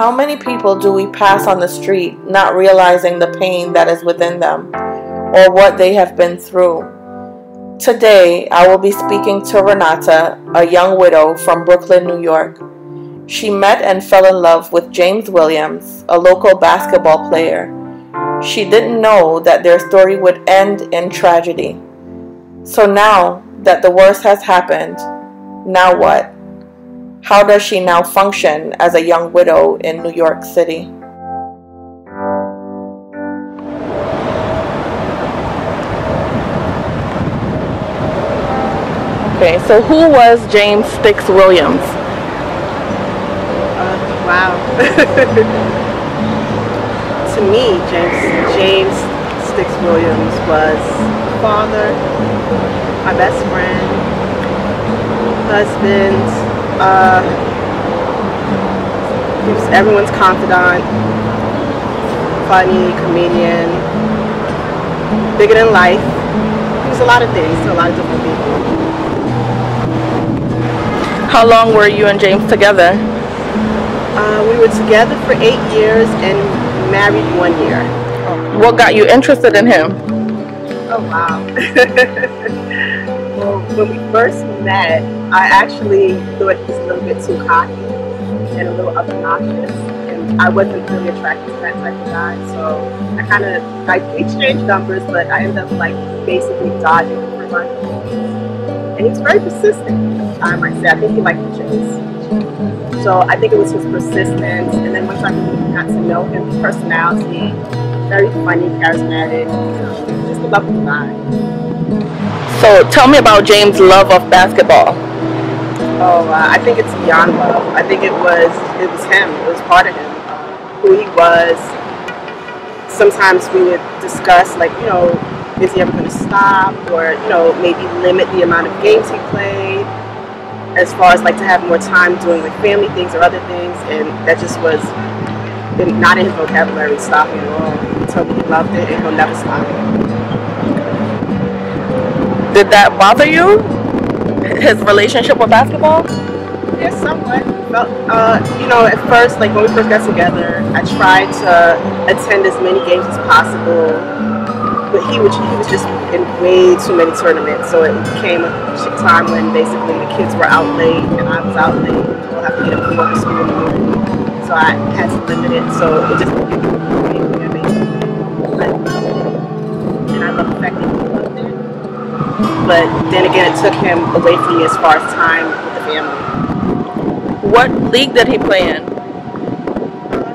How many people do we pass on the street not realizing the pain that is within them or what they have been through? Today, I will be speaking to Ranate, a young widow from Brooklyn, New York. She met and fell in love with James Williams, a local basketball player. She didn't know that their story would end in tragedy. So now that the worst has happened, now what? How does she now function as a young widow in New York City? Okay, so who was James Sticks Williams? Wow. To me, James Sticks Williams was father, my best friend, husband. He was everyone's confidant, funny, comedian, bigger than life. He was a lot of things to a lot of different people. How long were you and James together? We were together for 8 years and married 1 year. What got you interested in him? Oh, wow. Well, when we first met, I actually thought he was a little bit too cocky and a little obnoxious, and I wasn't really attracted to that type of guy. So we exchanged numbers, but I ended up basically dodging him for months. And he was very persistent, I might say. I think he liked the chase. So I think it was his persistence, and then once I got to know him, his personality, very funny, charismatic, just a lovely guy. So tell me about James' love of basketball. Oh, I think it's beyond love. I think it was him. It was part of him. Who he was. Sometimes we would discuss, is he ever going to stop, or maybe limit the amount of games he played, as far as to have more time doing family things or other things, and that just was not in his vocabulary, stopping at all. He told me he loved it and he'll never stop. Did that bother you? His relationship with basketball? Yeah, somewhat. At first, when we first got together, I tried to attend as many games as possible, but he was just in way too many tournaments. So it became a time when basically the kids were out late and I was out late. We'll have to get up and work to school in the morning. So I had to limit it. So it just became and I love the fact that he loved it. But then again, it took him away from me as far as time with the family. What league did he play in?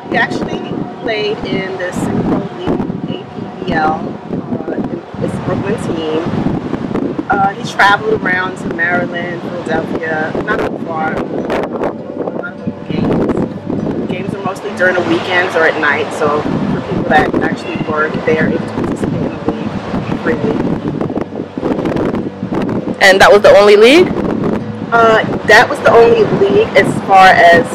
He actually played in the Central League, APBL. It's a Brooklyn team. He traveled around to Maryland, Philadelphia, not too far. A lot of games. Games are mostly during the weekends or at night, so for people that actually work, they are able to participate in the league freely. And that was the only league? That was the only league as far as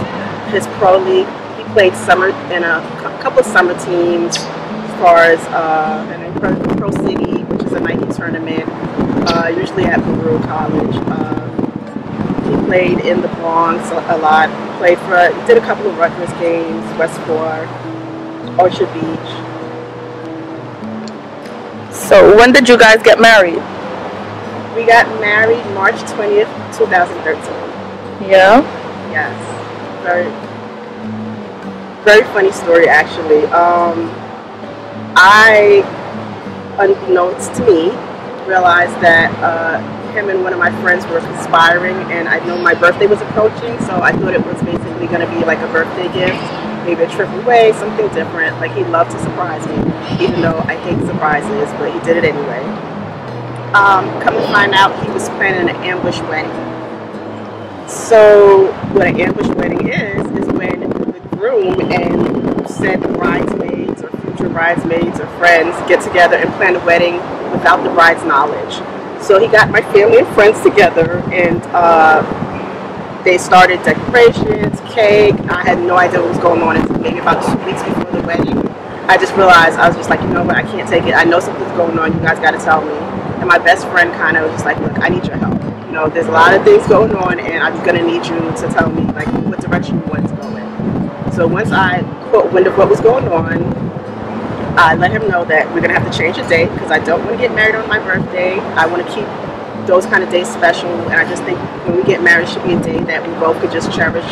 his pro league. He played summer in a couple of summer teams, as far as Pro City, which is a Nike tournament, usually at Peru College. He played in the Bronx a lot. He did a couple of Rutgers games, West Fork, Orchard Beach. So when did you guys get married? We got married March 20th, 2013. Yeah? Yes. Very, very funny story, actually. I, unbeknownst to me, realized that him and one of my friends were conspiring, and I know my birthday was approaching, so I thought it was basically going to be like a birthday gift, maybe a trip away, something different. He loved to surprise me, even though I hate surprises, but he did it anyway. Come to find out, he was planning an ambush wedding. So what an ambush wedding is when the groom and said bridesmaids or future bridesmaids or friends get together and plan a wedding without the bride's knowledge. So he got my family and friends together, and they started decorations, cake. I had no idea what was going on until maybe about 2 weeks before the wedding. I just realized, I was just like, you know what, I can't take it. I know something's going on. You guys got to tell me. And my best friend kind of was just like, look, I need your help. There's a lot of things going on, and I'm going to need you to tell me, what direction you want to go in. So once I caught wind of what was going on, I let him know that we're going to have to change the date because I don't want to get married on my birthday. I want to keep those kind of days special, and I just think when we get married, it should be a day that we both could just cherish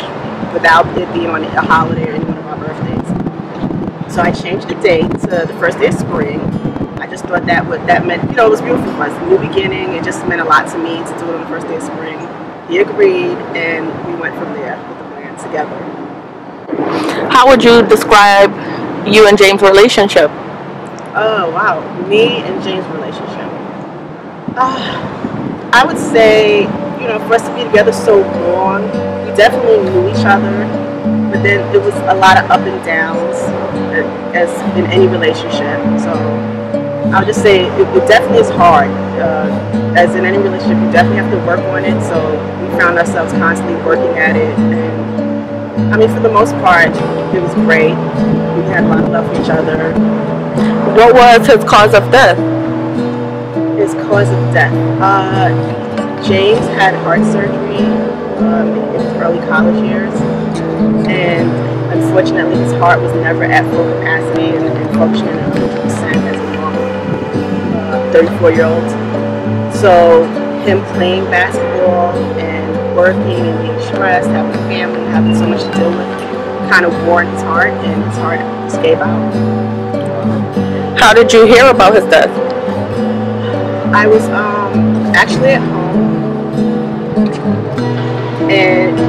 without it being on a holiday or any one of our birthdays. So I changed the date to the first day of spring. I just thought that meant, you know, it was beautiful. It was a new beginning. It just meant a lot to me to do it on the first day of spring. He agreed, and we went from there with the plan together. How would you describe you and James' relationship? Oh, wow. Me and James' relationship. I would say, you know, for us to be together so long, we definitely knew each other, but then it was a lot of up and downs as in any relationship. So I would just say it definitely is hard. As in any relationship, you definitely have to work on it. So we found ourselves constantly working at it. And I mean, for the most part, it was great. We had a lot of love for each other. What was his cause of death? His cause of death. James had heart surgery in his early college years. And unfortunately, his heart was never at full capacity and functioning at 100% as a normal 34-year-old. So him playing basketball and working and being stressed, having a family, having so much to deal with, kind of wore his heart, and his heart just gave out. How did you hear about his death? I was actually at home, and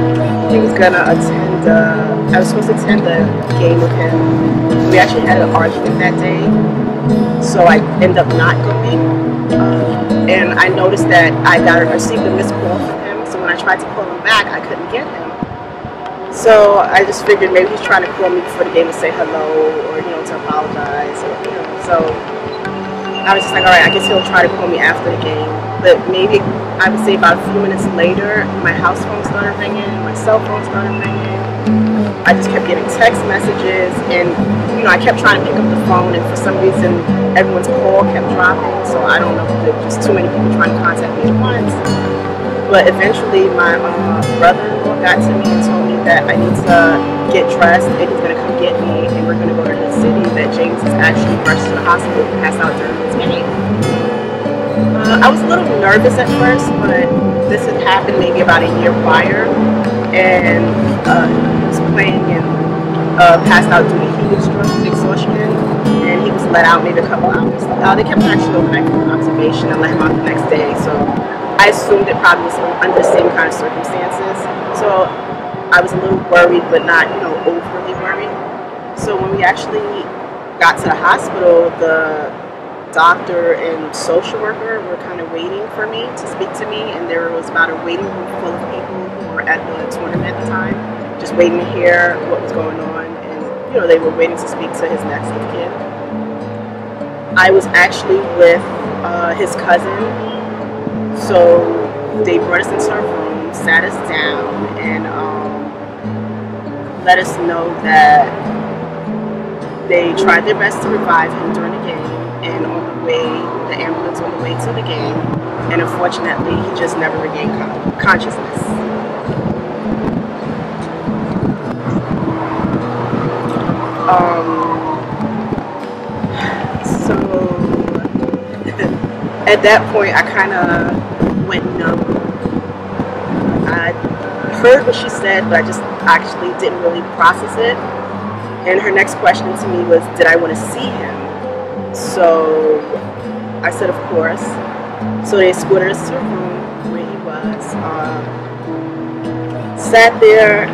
he was gonna attend. I was supposed to attend the game with him. We actually had an argument that day, so I ended up not going. And I noticed that I received a missed call from him. So when I tried to call him back, I couldn't get him. So I just figured maybe he's trying to call me before the game to say hello, or to apologize, or So I was just like, all right, I guess he'll try to call me after the game. But maybe I would say about a few minutes later, my house phone started ringing, my cell phone started ringing. I just kept getting text messages, and I kept trying to pick up the phone, and for some reason everyone's call kept dropping. So I don't know if there were just too many people trying to contact me at once. But eventually my brother-in-law got to me and told me that I need to get dressed, and he's going to come get me, and we're going to go to the city, that James is actually rushed to the hospital and passed out during his game. I was a little nervous at first, but this had happened maybe about a year prior, and he was playing and passed out due to heat exhaustion, and he was let out maybe a couple hours. They kept him actually overnight for observation and let him out the next day, so I assumed it probably was under the same kind of circumstances. So I was a little worried, but not, overly worried. So when we actually got to the hospital, the doctor and social worker were kind of waiting for me to speak to me, and there was about a waiting room full of people who were at the tournament at the time, just waiting to hear what was going on, and they were waiting to speak to his next of kin. I was actually with his cousin, so they brought us into a room, sat us down, and let us know that they tried their best to revive him during the game, and the ambulance on the way to the game, and unfortunately he just never regained consciousness. So at that point I kind of went numb. I heard what she said, but I just actually didn't really process it. And her next question to me was, did I want to see him? So I said, of course. So they escorted us to a room where he was. Sat there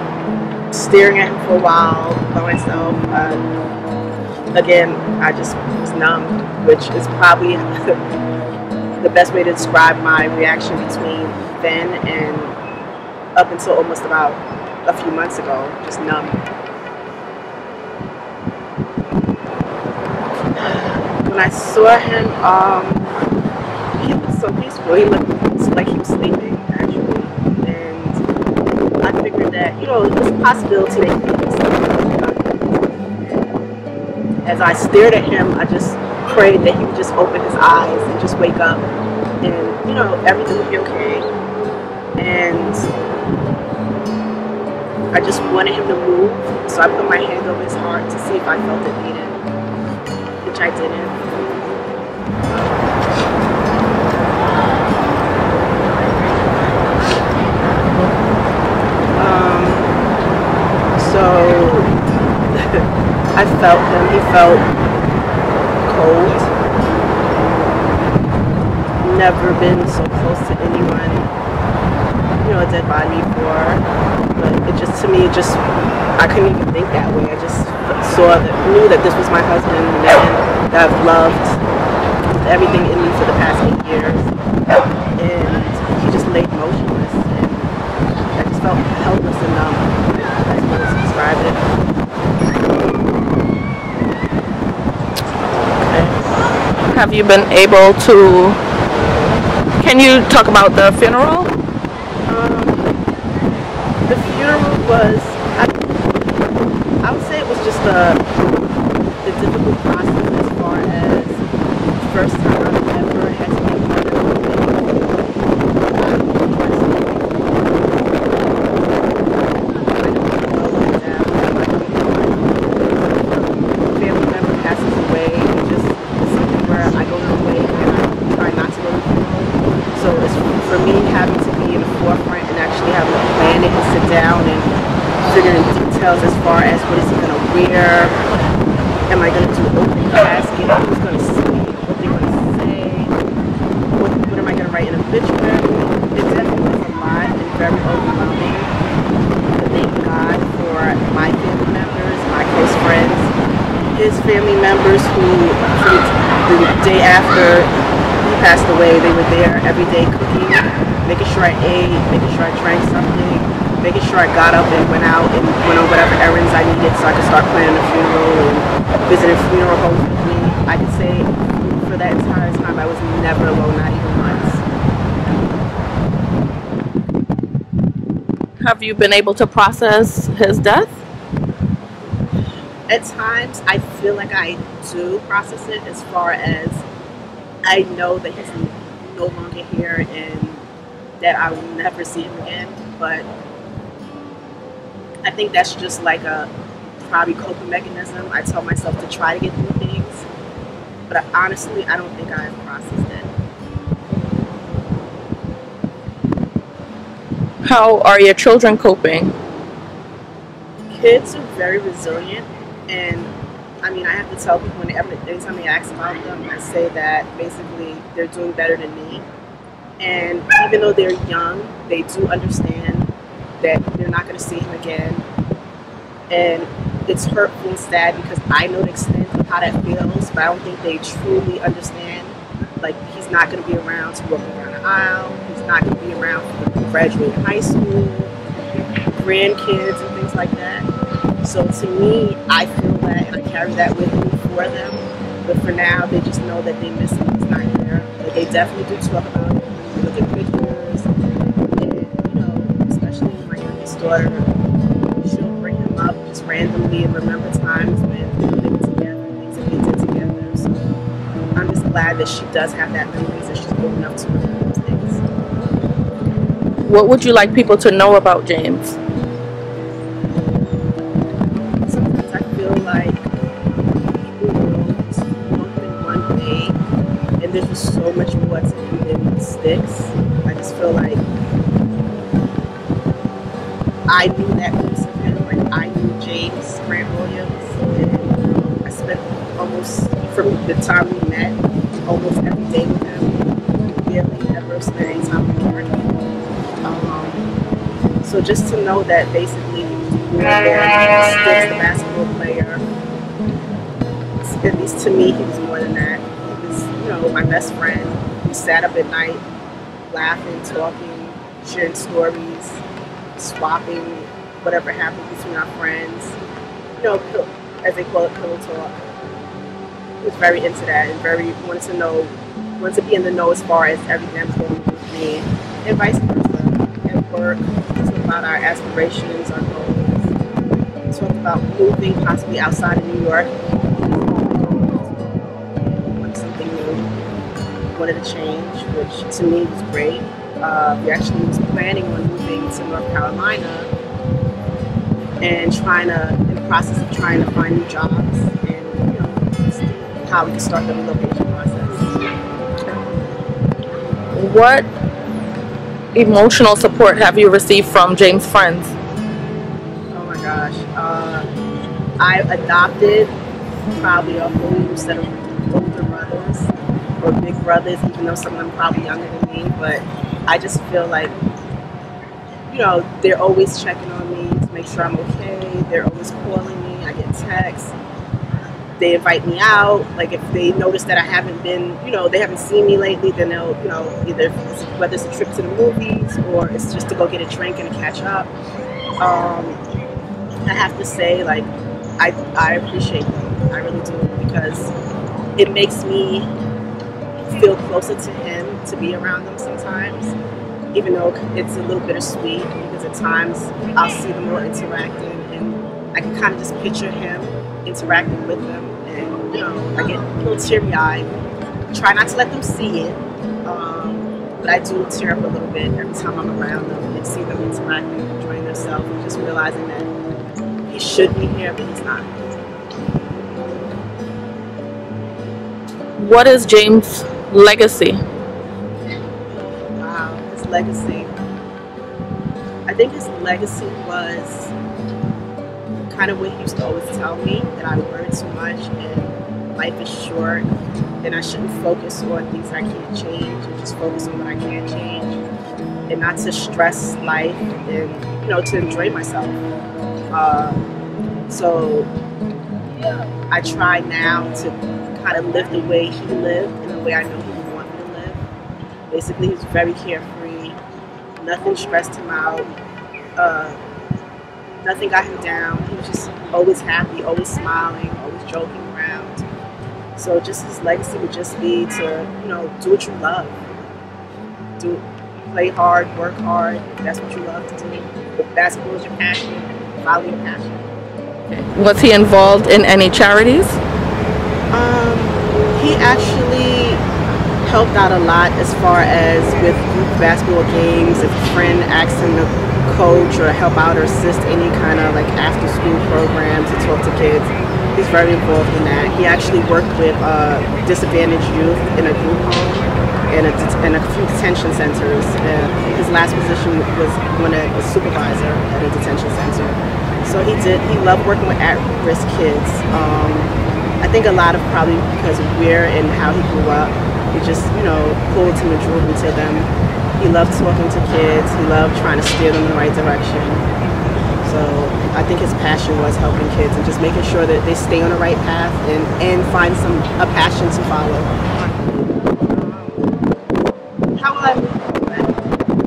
staring at him for a while by myself. Again, I just was numb, which is probably the best way to describe my reaction between then and up until almost about a few months ago, just numb. When I saw him, he looked so peaceful. He looked like he was sleeping, actually. And I figured that, there's a possibility that he was sleeping. As I stared at him, I just prayed that he would just open his eyes and just wake up, and everything would be okay. And I just wanted him to move, so I put my hand over his heart to see if I felt it beating, which I didn't. So I felt him. He felt cold. Never been so close to anyone, a dead body before. But it just, to me, I couldn't even think that way. I just knew that this was my husband, and that I've loved with everything in me for the past 8 years. And he just laid motionless, and I just felt helpless and numb. That's how to describe it. Okay. Have you been able to? Can you talk about the funeral? The funeral was, I would say it was just the difficult process as far as the first time I've ever had to make another family member passes away. It's just something where I go to the wake and I try not to go to the funeral. So it's for me having to be in the forefront and actually having to plan it and sit down and figuring details as far as what is he going to wear, am I going to do an open casket, who's going to see, what they're going to say, what am I going to write in a obituary. It definitely was a lot and very overwhelming. But thank God for my family members, my close friends, his family members who, the day after he passed away, they were there every day cooking, making sure I ate, making sure I drank something, making sure I got up and went out and went on whatever errands I needed so I could start planning the funeral and visiting funeral homes with me. I could say for that entire time I was never alone, not even once. Have you been able to process his death? At times I feel like I do process it, as far as I know that he's no longer here and that I will never see him again, but I think that's just like a probably coping mechanism. I tell myself to try to get through things, but honestly, I don't think I've processed it. How are your children coping? Kids are very resilient, and I mean, I have to tell people anytime they ask about them, I say that basically they're doing better than me. And even though they're young, they do understand that they're not going to see him again. And it's hurtful and sad because I know the extent of how that feels, but I don't think they truly understand. Like, he's not going to be around to walk around the aisle. He's not going to be around for graduating high school, grandkids, and things like that. So to me, I feel that, and I carry that with me for them. But for now, they just know that they miss him. He's not there. But they definitely do talk about it. Look at pictures, and especially my youngest daughter, she'll bring him up just randomly and remember times when they were together, things that they did together. So I'm just glad that she does have that memories, that she's old enough to remember those things. What would you like people to know about James? Sometimes I feel like people know in one thing, and there's just so much more to him than sticks. I just feel like I knew that piece of him. Like, I knew James Grant Williams, and I spent almost, from the time we met, almost every day with him. We barely ever spent any time apart. So just to know that basically he was more than sticks, the basketball player. At least to me, he was more than that. He was, my best friend. We sat up at night, laughing, talking, sharing stories, swapping whatever happened between our friends. As they call it, pillow talk. He was very into that and very wanted to be in the know as far as everything that was going on with me, and vice versa. At work, talk about our aspirations, our goals. Talk about moving possibly outside of New York. Wanted something new. Wanted a change, which to me was great. We actually was planning on moving to North Carolina and in the process of trying to find new jobs and see how we can start the relocation process. What emotional support have you received from James' friends? Oh my gosh. I adopted probably a whole set of older brothers or big brothers, even though some of them probably younger than me, but I just feel like, they're always checking on me to make sure I'm okay. They're always calling me. I get texts. They invite me out. Like if they notice that I haven't been, they haven't seen me lately, then they'll, either whether it's a trip to the movies or it's just to go get a drink and catch up. I have to say, like, I appreciate them. I really do, because it makes me feel closer to him to be around them sometimes, even though it's a little bittersweet, because at times I'll see them all interacting and I can kind of just picture him interacting with them, and I get a little teary-eyed. Try not to let them see it, but I do tear up a little bit every time I'm around them and see them interacting, enjoying themselves, and just realizing that he should be here, but he's not. What is James' legacy? Wow, his legacy. I think his legacy was kind of what he used to always tell me, that I worry too much and life is short and I shouldn't focus on things I can't change and just focus on what I can change, and not to stress life and to enjoy myself. So I try now to kind of live the way he lived and the way I know he would want me to live. Basically, he was very carefree. Nothing stressed him out. Nothing got him down. He was just always happy, always smiling, always joking around. So just his legacy would just be to, do what you love. Play hard, work hard. If that's what you love to do. If basketball is your passion, follow your passion. Was he involved in any charities? He actually helped out a lot as far as with youth basketball games. If a friend asks him to coach or help out or assist any kind of like after school programs to talk to kids, he's very involved in that. He actually worked with disadvantaged youth in a group home and a few detention centers. His last position was a supervisor at a detention center. So he loved working with at-risk kids. I think a lot of probably because of where and how he grew up, it just, pulled him and drew him to them. He loved talking to kids. He loved trying to steer them in the right direction. So I think his passion was helping kids and just making sure that they stay on the right path and find a passion to follow. How will I move on?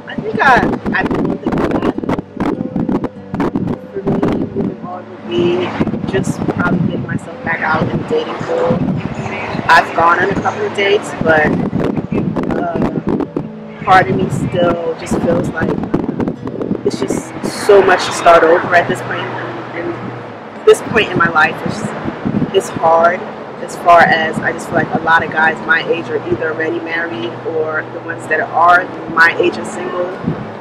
I think I pulled the path. For me, moving on would be just probably getting myself back out in the dating pool. I've gone on a couple of dates, but part of me still just feels like it's just so much to start over at this point. And this point in my life is hard, as far as I just feel like a lot of guys my age are either already married, or the ones that are my age and single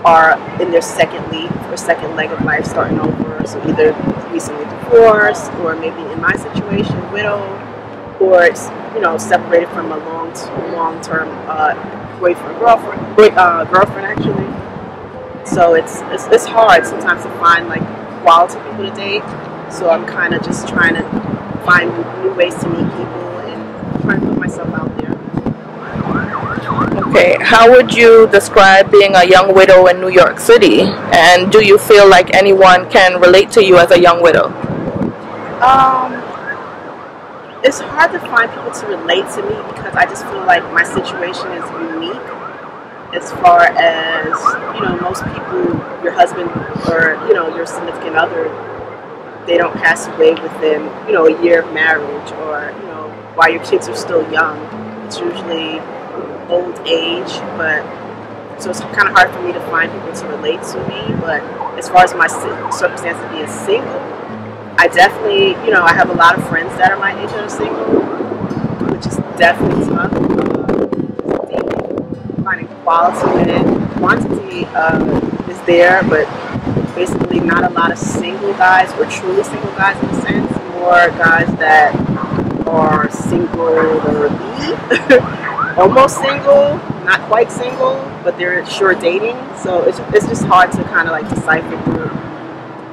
are in their second leap or second leg of life, starting over. So either recently divorced, or maybe in my situation, widowed, or separated from a long-term boyfriend, girlfriend actually. So it's hard sometimes to find like quality people to date. So I'm kind of just trying to find new ways to meet people and trying to put myself out there. Okay, how would you describe being a young widow in New York City? And do you feel like anyone can relate to you as a young widow? It's hard to find people to relate to me, because I just feel like my situation is unique. As far as, most people, your husband or, your significant other, they don't pass away within, a year of marriage, or, while your kids are still young. It's usually old age, but so it's kind of hard for me to find people to relate to me. But as far as my circumstance of being single, I definitely, I have a lot of friends that are my age that are single, which is definitely tough. Finding quality in it, quantity is there, but basically not a lot of single guys or truly single guys in a sense, more guys that are single almost single, not quite single, but they're sure dating. So it's just hard to kind of like decipher through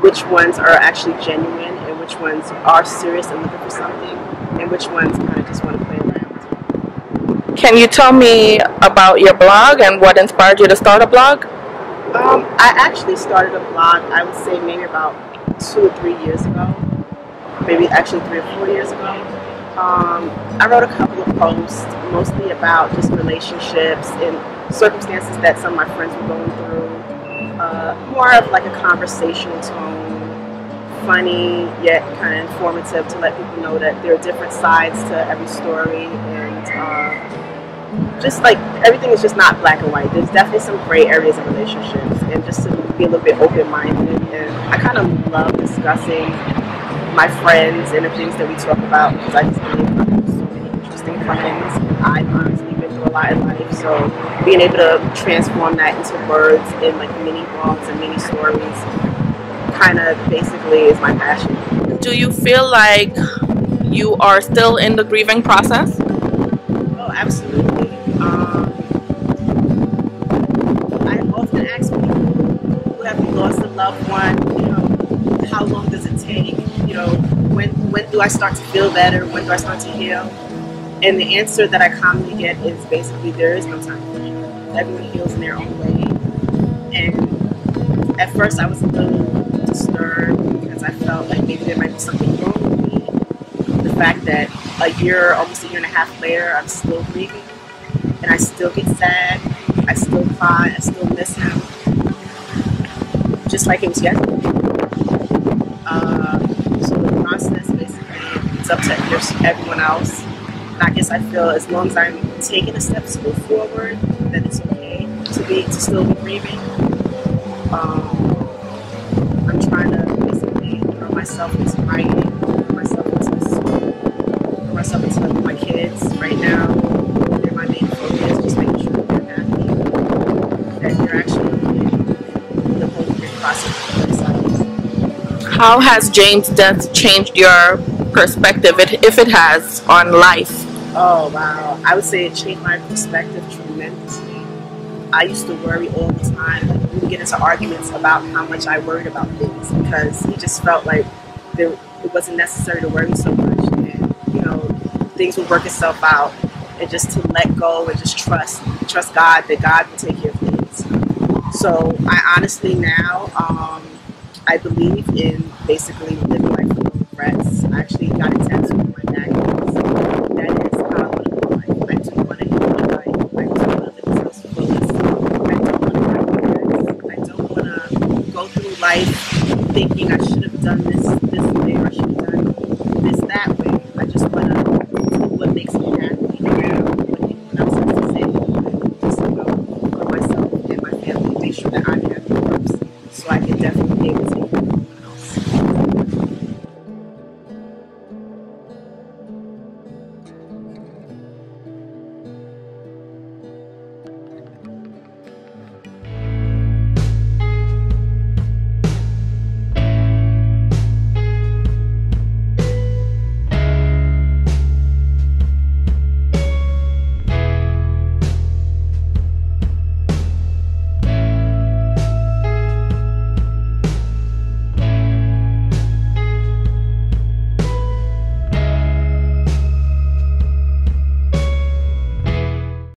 which ones are actually genuine and which ones are serious and looking for something, and which ones kind of just want to play around. Can you tell me about your blog and what inspired you to start a blog? I actually started a blog, I would say maybe about 2 or 3 years ago, maybe actually 3 or 4 years ago. I wrote a couple of posts, mostly about just relationships and circumstances that some of my friends were going through. More of like a conversational tone, funny yet kind of informative, to let people know that there are different sides to every story, and just like everything is just not black and white. There's definitely some gray areas in relationships, and just to be a little bit open-minded. And I kind of love discussing my friends and the things that we talk about, because I just believe I have so many interesting friends, and I've honestly been through a lot in life. So being able to transform that into words in like mini blogs and mini stories kind of basically is my passion. Do you feel like you are still in the grieving process? Oh, absolutely. I often ask people who have lost a loved one, how long does it take? When do I start to feel better? When do I start to heal? And the answer that I commonly get is basically there is no time for it. Everyone heals in their own way. And at first I was a little disturbed because I felt like maybe there might be something wrong with me. The fact that almost a year and a half later, I'm still grieving, and I still get sad, I still cry, I still miss him, just like it was yesterday. So the process basically, it's up to everyone else. And I guess I feel as long as I'm taking a step to move forward, then it's okay to still be grieving. I'm trying to basically throw myself into writing, throw myself into school, throw myself into my kids right now. They're my main focus, just making sure that they're happy, that they're actually in the whole grieving process for themselves. How has Jane's death changed your perspective, if it has, on life? Oh wow, I would say it changed my perspective tremendously. I used to worry all the time. Like, we would get into arguments about how much I worried about things, because he just felt like it wasn't necessary to worry so much, and things would work itself out, and just to let go and just trust God, that God will take care of things. So I honestly now I believe in basically living life with no regrets. I actually got a tattoo on my back. That is how I want to live life. I do want to live my life. I do want to live this house fullest. I don't want to have regrets. I don't want to go through life thinking I should have done this way, or I should have done this that way. I just want to do what makes me happy now. What anyone else has to say, just about for myself and my family, make sure that I'm happy first, so I can definitely be able to